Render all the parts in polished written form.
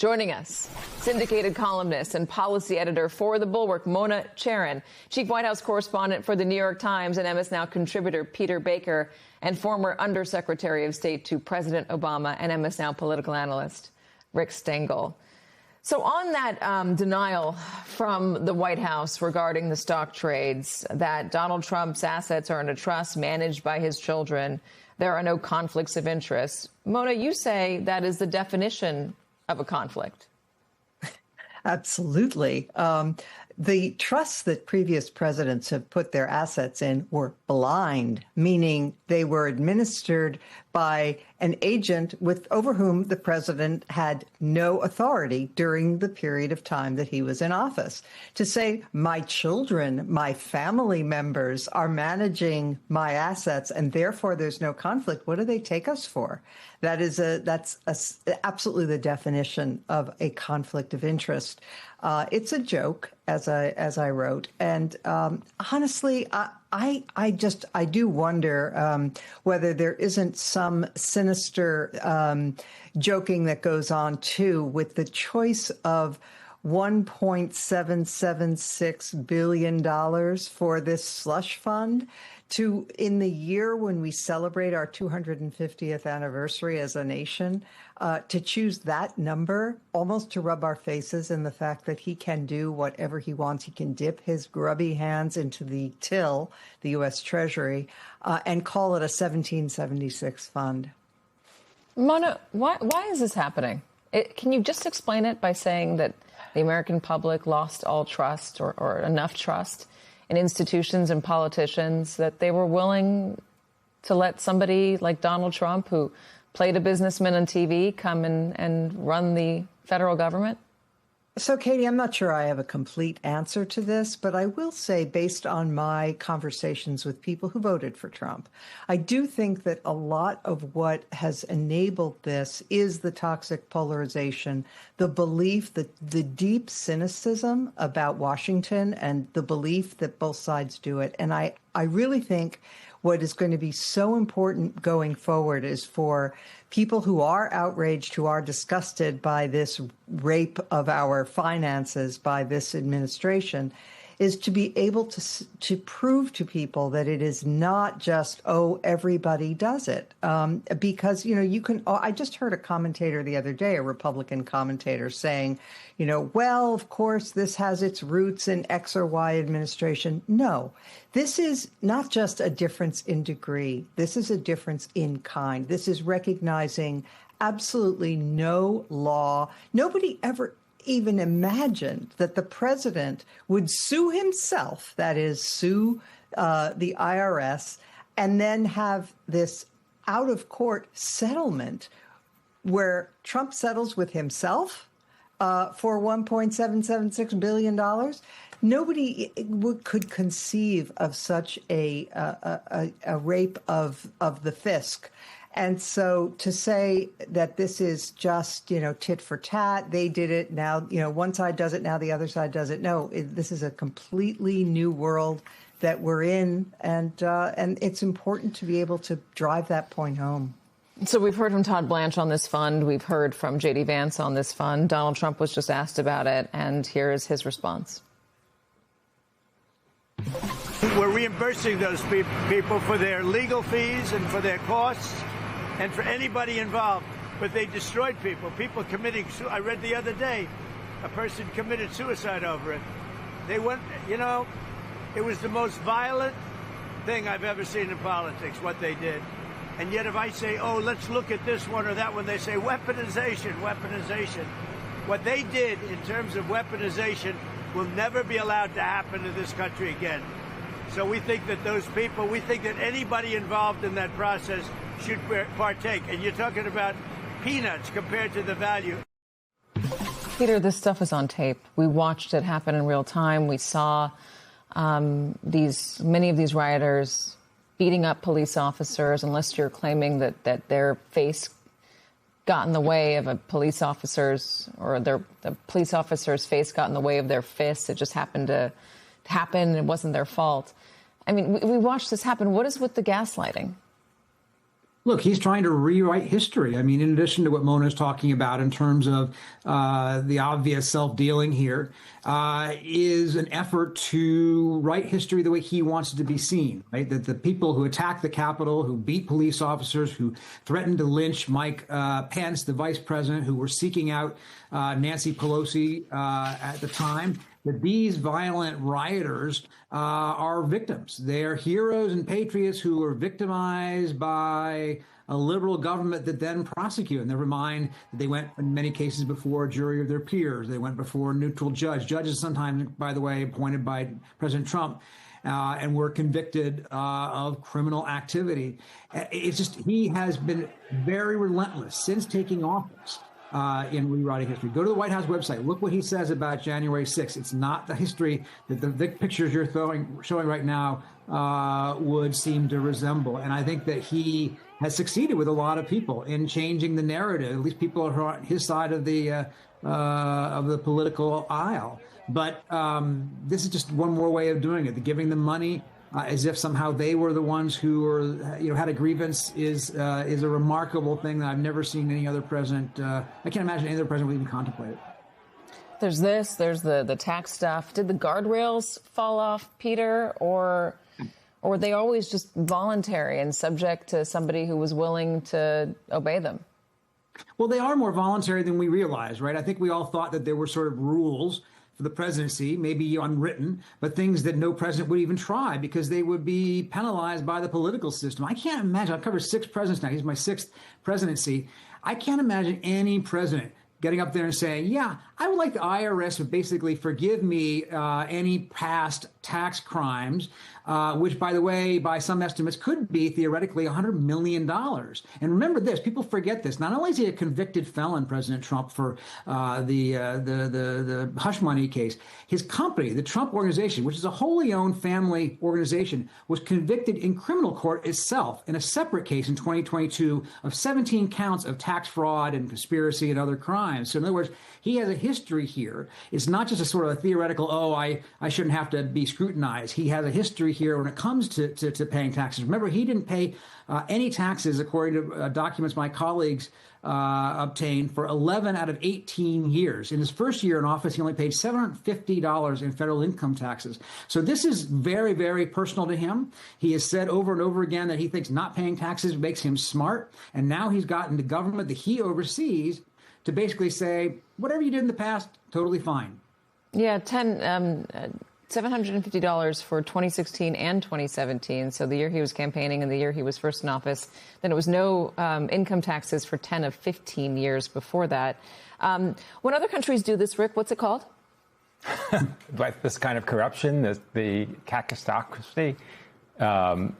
Joining us, syndicated columnist and policy editor for The Bulwark, Mona Charen, chief White House correspondent for The New York Times and MS Now contributor Peter Baker, and former Undersecretary of State to President Obama and MS Now political analyst Rick Stengel. So on that denial from the White House regarding the stock trades, that Donald Trump's assets are in a trust managed by his children, there are no conflicts of interest. Mona, you say that is the definition of a conflict. Absolutely. The trusts that previous presidents have put their assets in were blind, meaning they were administered by an agent over whom the president had no authority during the period of time that he was in office. To say my children, my family members are managing my assets and therefore there's no conflict, what do they take us for? That's absolutely the definition of a conflict of interest. It's a joke, as I wrote, and honestly, I do wonder whether there isn't some sinister joking that goes on too with the choice of $1.776 billion for this slush fund in the year when we celebrate our 250th anniversary as a nation, to choose that number, almost to rub our faces in the fact that he can do whatever he wants. He can dip his grubby hands into the till, the U.S. Treasury, and call it a 1776 fund. Mona, why is this happening? Can you just explain it by saying that the American public lost all trust or enough trust in institutions and politicians that they were willing to let somebody like Donald Trump, who played a businessman on TV, come and run the federal government? So, Katie, I'm not sure I have a complete answer to this, but I will say, based on my conversations with people who voted for Trump, I do think that a lot of what has enabled this is the toxic polarization, the belief that the deep cynicism about Washington and the belief that both sides do it. And I really think what is going to be so important going forward is for people who are outraged, who are disgusted by this rape of our finances by this administration, is to be able to prove to people that it is not just, oh, everybody does it. Because, you can, I just heard a commentator the other day, a Republican commentator saying, well, of course, this has its roots in X or Y administration. No, this is not just a difference in degree. This is a difference in kind. This is recognizing absolutely no law. Nobody ever even imagined that the president would sue himself, that is, sue the IRS, and then have this out-of-court settlement where Trump settles with himself for $1.776 billion. Nobody could conceive of such a rape of the fisc. And so to say that this is just, tit for tat, they did it, now, one side does it, now the other side does it. No, this is a completely new world that we're in, and it's important to be able to drive that point home. So we've heard from Todd Blanche on this fund. We've heard from J.D. Vance on this fund. Donald Trump was just asked about it, and here is his response. We're reimbursing those people for their legal fees and for their costs and for anybody involved. But they destroyed people committing, I read the other day, a person committed suicide over it. They went, it was the most violent thing I've ever seen in politics, what they did. And yet if I say, oh, let's look at this one or that one, they say weaponization. What they did in terms of weaponization will never be allowed to happen in this country again. So we think that those people, we think that anybody involved in that process should partake. And you're talking about peanuts compared to the value. Peter, this stuff is on tape. We watched it happen in real time. We saw many of these rioters beating up police officers, unless you're claiming that their face got in the way of a police officer's, or the police officer's face got in the way of their fist. It just happened to happen. It wasn't their fault. I mean, we watched this happen. What is with the gaslighting? Look, he's trying to rewrite history. I mean, in addition to what Mona's talking about in terms of the obvious self-dealing here, is an effort to write history the way he wants it to be seen, right? That the people who attacked the Capitol, who beat police officers, who threatened to lynch Mike Pence, the vice president, who were seeking out Nancy Pelosi at the time, that these violent rioters are victims. They're heroes and patriots who were victimized by a liberal government that then prosecuted. Never mind that they went, in many cases, before a jury of their peers. They went before a neutral judge. Judges sometimes, by the way, appointed by President Trump, and were convicted of criminal activity. It's just, he has been very relentless since taking office in rewriting history. Go to the White House website. Look what he says about January 6th. It's not the history that the pictures you're showing right now would seem to resemble. And I think that he has succeeded with a lot of people in changing the narrative. At least people are on his side of the political aisle. But this is just one more way of doing it. Giving them money as if somehow they were the ones who were, had a grievance is a remarkable thing that I've never seen any other president. I can't imagine any other president would even contemplate it. There's this, there's the tax stuff. Did the guardrails fall off, Peter, or were they always just voluntary and subject to somebody who was willing to obey them? Well, they are more voluntary than we realize, right? I think we all thought that there were sort of rules for the presidency, maybe unwritten, but things that no president would even try because they would be penalized by the political system. I can't imagine. I've covered 6 presidents now. He's my 6th presidency. I can't imagine any president getting up there and saying, yeah, I would like the IRS to basically forgive me any past tax crimes, which, by the way, by some estimates could be theoretically $100 million. And remember this, people forget this. Not only is he a convicted felon, President Trump, for the hush money case, his company, the Trump Organization, which is a wholly owned family organization, was convicted in criminal court itself in a separate case in 2022 of 17 counts of tax fraud and conspiracy and other crimes. So in other words, he has a history here. It's not just a sort of a theoretical, I shouldn't have to be scrutinized. He has a history here when it comes to paying taxes. Remember, he didn't pay any taxes, according to documents my colleagues obtained, for 11 out of 18 years. In his first year in office, he only paid $750 in federal income taxes. So this is very, very personal to him. He has said over and over again that he thinks not paying taxes makes him smart. And now he's gotten the government that he oversees to basically say, whatever you did in the past, totally fine. Yeah, $750 for 2016 and 2017. So the year he was campaigning and the year he was first in office. Then it was no income taxes for 10 of 15 years before that. When other countries do this, Rick, what's it called? Like this kind of corruption, the kakistocracy.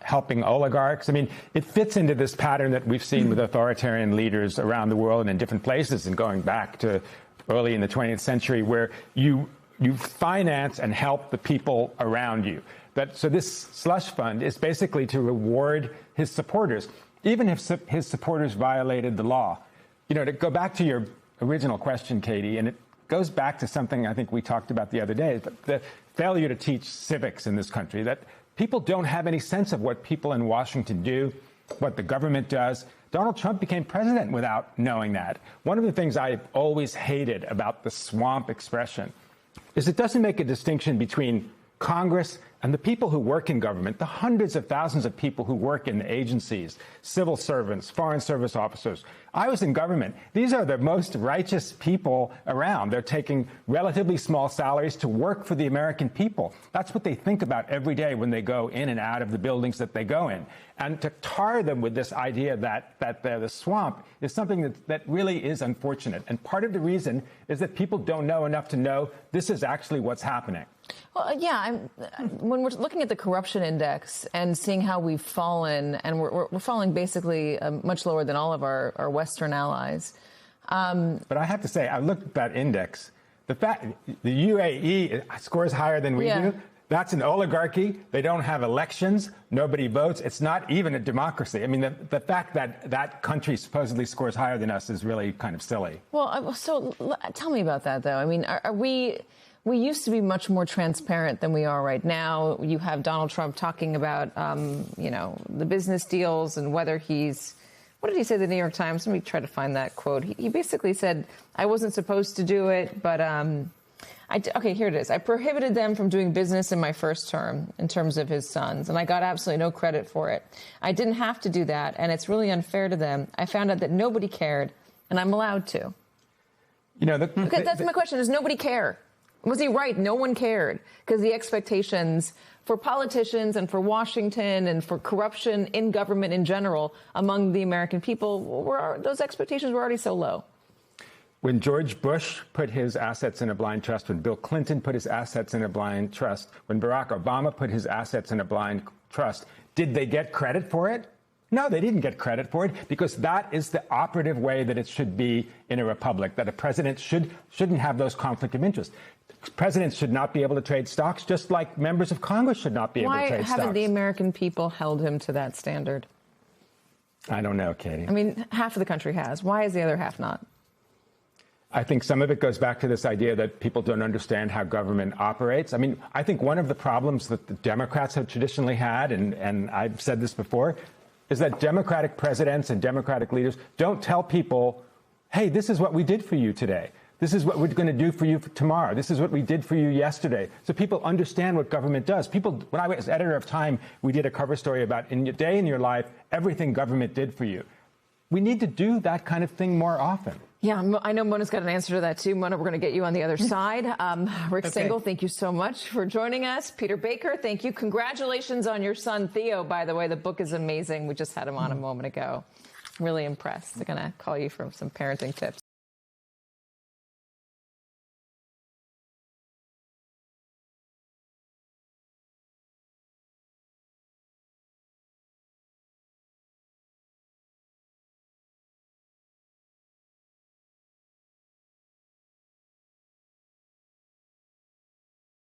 Helping oligarchs. I mean, it fits into this pattern that we've seen with authoritarian leaders around the world and in different places and going back to early in the 20th century, where you finance and help the people around you. So this slush fund is basically to reward his supporters, even if his supporters violated the law. To go back to your original question, Katie, and it goes back to something I think we talked about the other day, the failure to teach civics in this country, that people don't have any sense of what people in Washington do, what the government does. Donald Trump became president without knowing that. One of the things I always hated about the swamp expression is it doesn't make a distinction between Congress and the people who work in government, the hundreds of thousands of people who work in the agencies, civil servants, foreign service officers. I was in government. These are the most righteous people around. They're taking relatively small salaries to work for the American people. That's what they think about every day when they go in and out of the buildings that they go in. And to tar them with this idea that they're the swamp is something that really is unfortunate. And part of the reason is that people don't know enough to know this is actually what's happening. Well, yeah, when we're looking at the corruption index and seeing how we've fallen, and we're falling basically much lower than all of our Western allies. But I have to say, I looked at that index. The fact the UAE scores higher than we do, that's an oligarchy. They don't have elections. Nobody votes. It's not even a democracy. I mean, the fact that that country supposedly scores higher than us is really kind of silly. Well, so tell me about that, though. I mean, are we... We used to be much more transparent than we are right now. You have Donald Trump talking about, the business deals and whether he's what did he say to the New York Times? Let me try to find that quote. He basically said, I wasn't supposed to do it, but okay, here it is. I prohibited them from doing business in my first term in terms of his sons, and I got absolutely no credit for it. I didn't have to do that, and it's really unfair to them. I found out that nobody cared, and I'm allowed to. You know, That's my question. Does nobody care? Was he right? No one cared because the expectations for politicians and for Washington and for corruption in government in general among the American people, those expectations were already so low. When George Bush put his assets in a blind trust, when Bill Clinton put his assets in a blind trust, when Barack Obama put his assets in a blind trust, did they get credit for it? No, they didn't get credit for it because that is the operative way that it should be in a republic, that a president shouldn't have those conflict of interest. Presidents should not be able to trade stocks, just like members of Congress should not be able to trade stocks. Why haven't the American people held him to that standard? I don't know, Katie. I mean, half of the country has. Why is the other half not? I think some of it goes back to this idea that people don't understand how government operates. I mean, I think one of the problems that the Democrats have traditionally had, and I've said this before, is that Democratic presidents and Democratic leaders don't tell people, hey, this is what we did for you today. This is what we're going to do for you tomorrow. This is what we did for you yesterday. So people understand what government does. When I was editor of Time, we did a cover story about in your day in your life, everything government did for you. We need to do that kind of thing more often. Yeah, I know Mona's got an answer to that, too. Mona, we're going to get you on the other side. Rick Singal, thank you so much for joining us. Peter Baker, thank you. Congratulations on your son, Theo, by the way. The book is amazing. We just had him on a moment ago. Really impressed. They're going to call you for some parenting tips.